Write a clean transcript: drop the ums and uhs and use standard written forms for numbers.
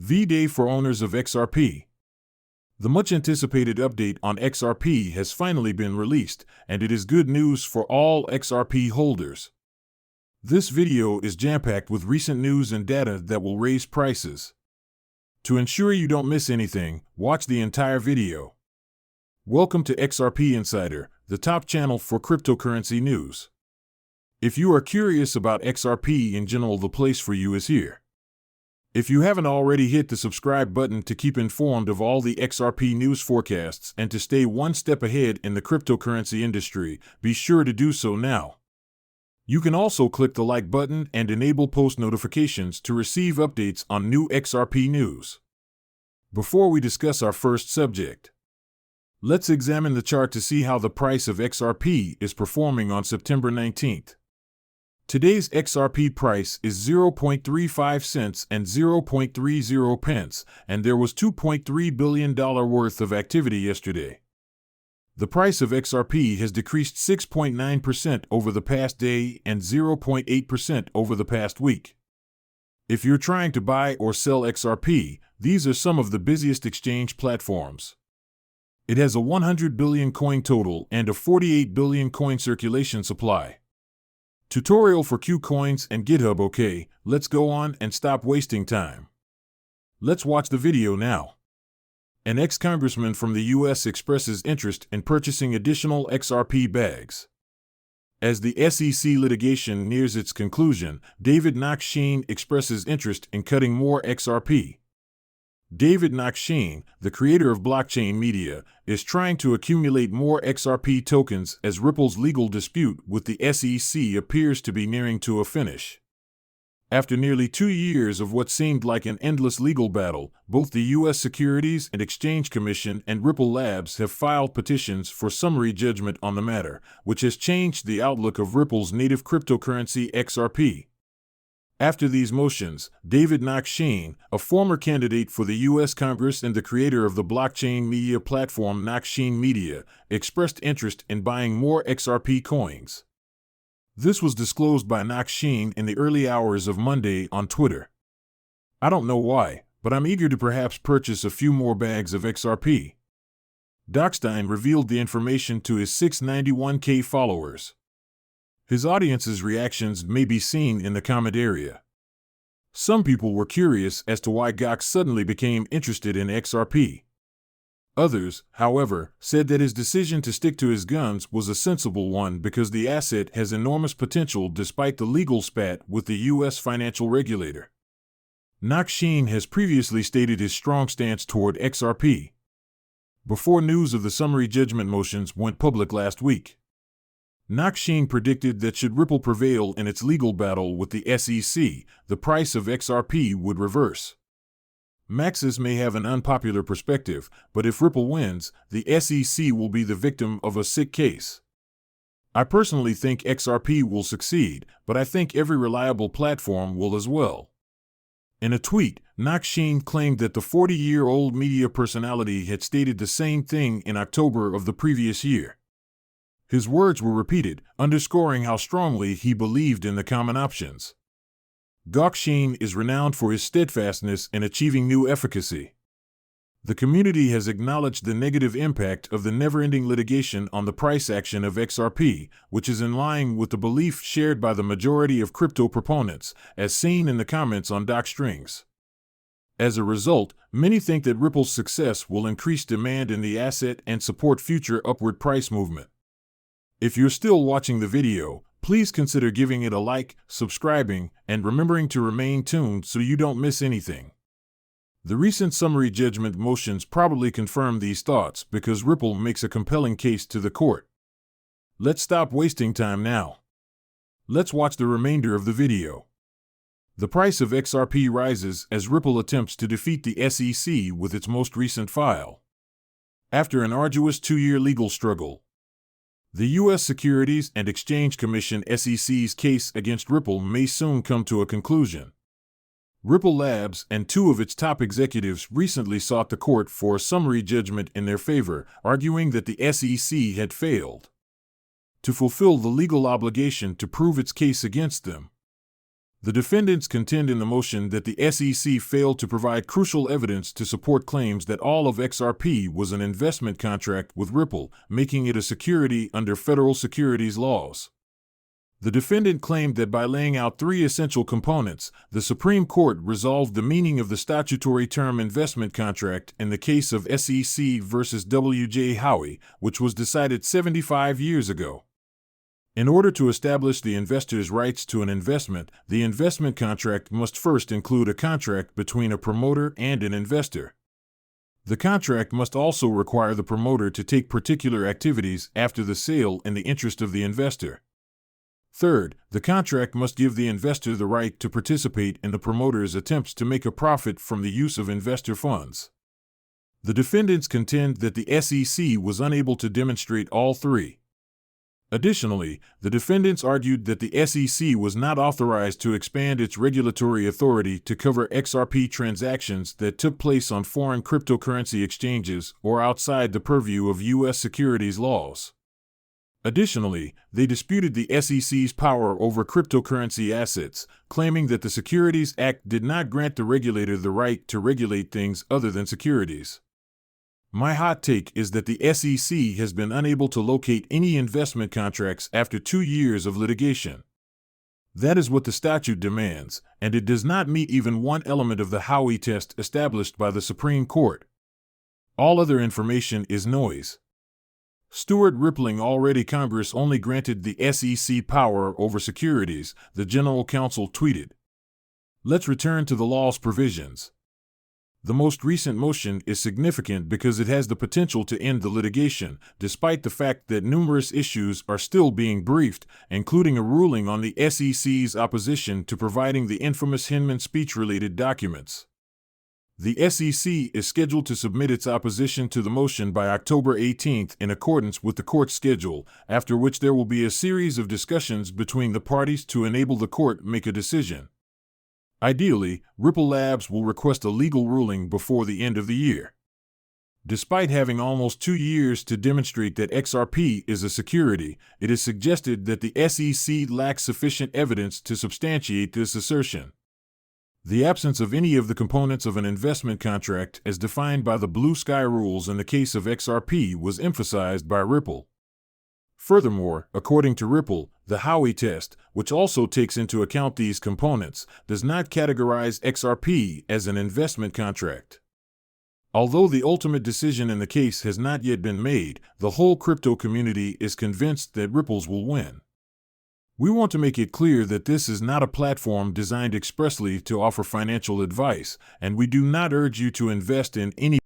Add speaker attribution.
Speaker 1: V-Day for owners of XRP. The much-anticipated update on XRP has finally been released, and it is good news for all XRP holders. This video is jam-packed with recent news and data that will raise prices. To ensure you don't miss anything, watch the entire video. Welcome to XRP Insider, the top channel for cryptocurrency news. If you are curious about XRP in general, the place for you is here. If you haven't already, hit the subscribe button to keep informed of all the XRP news forecasts and to stay one step ahead in the cryptocurrency industry. Be sure to do so now. You can also click the like button and enable post notifications to receive updates on new XRP news. Before we discuss our first subject, let's examine the chart to see how the price of XRP is performing on September 19th. Today's XRP price is 0.35 cents and 0.30 pence, and there was $2.3 billion worth of activity yesterday. The price of XRP has decreased 6.9% over the past day and 0.8% over the past week. If you're trying to buy or sell XRP, these are some of the busiest exchange platforms. It has a 100 billion coin total and a 48 billion coin circulation supply. Tutorial for KuCoins and GitHub. Okay, let's go on and stop wasting time. Let's watch the video now. An ex-congressman from the US expresses interest in purchasing additional XRP bags. As the SEC litigation nears its conclusion, David Knox-Sheen expresses interest in cutting more XRP. David Knox-Sheen, the creator of blockchain media, is trying to accumulate more XRP tokens as Ripple's legal dispute with the SEC appears to be nearing to a finish. After nearly 2 years of what seemed like an endless legal battle, both the U.S. Securities and Exchange Commission and Ripple Labs have filed petitions for summary judgment on the matter, which has changed the outlook of Ripple's native cryptocurrency XRP. After these motions, David Knox-Sheen, a former candidate for the U.S. Congress and the creator of the blockchain media platform Knox-Sheen Media, expressed interest in buying more XRP coins. This was disclosed by Knox-Sheen in the early hours of Monday on Twitter. "I don't know why, but I'm eager to perhaps purchase a few more bags of XRP." Dockstein revealed the information to his 691K followers. His audience's reactions may be seen in the comment area. Some people were curious as to why Gok suddenly became interested in XRP. Others, however, said that his decision to stick to his guns was a sensible one because the asset has enormous potential despite the legal spat with the U.S. financial regulator. Knox-Sheen has previously stated his strong stance toward XRP before news of the summary judgment motions went public last week. Knox-Sheen predicted that should Ripple prevail in its legal battle with the SEC, the price of XRP would reverse. Maxis may have an unpopular perspective, but if Ripple wins, the SEC will be the victim of a sick case. I personally think XRP will succeed, but I think every reliable platform will as well. In a tweet, Knox-Sheen claimed that the 40-year-old media personality had stated the same thing in October of the previous year. His words were repeated, underscoring how strongly he believed in the common options. Knox-Sheen is renowned for his steadfastness in achieving new efficacy. The community has acknowledged the negative impact of the never-ending litigation on the price action of XRP, which is in line with the belief shared by the majority of crypto proponents, as seen in the comments on DocStrings. As a result, many think that Ripple's success will increase demand in the asset and support future upward price movement. If you're still watching the video, please consider giving it a like, subscribing, and remembering to remain tuned so you don't miss anything. The recent summary judgment motions probably confirm these thoughts because Ripple makes a compelling case to the court. Let's stop wasting time now. Let's watch the remainder of the video. The price of XRP rises as Ripple attempts to defeat the SEC with its most recent file. After an arduous 2-year legal struggle, the U.S. Securities and Exchange Commission (SEC's) case against Ripple may soon come to a conclusion. Ripple Labs and 2 of its top executives recently sought the court for a summary judgment in their favor, arguing that the SEC had failed to fulfill the legal obligation to prove its case against them. The defendants contend in the motion that the SEC failed to provide crucial evidence to support claims that all of XRP was an investment contract with Ripple, making it a security under federal securities laws. The defendant claimed that by laying out three essential components, the Supreme Court resolved the meaning of the statutory term investment contract in the case of SEC versus W.J. Howey, which was decided 75 years ago. In order to establish the investor's rights to an investment, the investment contract must first include a contract between a promoter and an investor. The contract must also require the promoter to take particular activities after the sale in the interest of the investor. Third, the contract must give the investor the right to participate in the promoter's attempts to make a profit from the use of investor funds. The defendants contend that the SEC was unable to demonstrate all three. Additionally, the defendants argued that the SEC was not authorized to expand its regulatory authority to cover XRP transactions that took place on foreign cryptocurrency exchanges or outside the purview of U.S. securities laws. Additionally, they disputed the SEC's power over cryptocurrency assets, claiming that the Securities Act did not grant the regulator the right to regulate things other than securities. My hot take is that the SEC has been unable to locate any investment contracts after 2 years of litigation. That is what the statute demands, and it does not meet even one element of the Howey test established by the Supreme Court. All other information is noise. Stewart rippling already Congress only granted the SEC power over securities, the General Counsel tweeted. Let's return to the law's provisions. The most recent motion is significant because it has the potential to end the litigation, despite the fact that numerous issues are still being briefed, including a ruling on the SEC's opposition to providing the infamous Hinman speech-related documents. The SEC is scheduled to submit its opposition to the motion by October 18 in accordance with the court schedule, after which there will be a series of discussions between the parties to enable the court make a decision. Ideally, Ripple Labs will request a legal ruling before the end of the year. Despite having almost 2 years to demonstrate that XRP is a security, it is suggested that the SEC lacks sufficient evidence to substantiate this assertion. The absence of any of the components of an investment contract as defined by the Blue Sky rules in the case of XRP was emphasized by Ripple. Furthermore, according to Ripple, the Howey test, which also takes into account these components, does not categorize XRP as an investment contract. Although the ultimate decision in the case has not yet been made, the whole crypto community is convinced that Ripples will win. We want to make it clear that this is not a platform designed expressly to offer financial advice, and we do not urge you to invest in any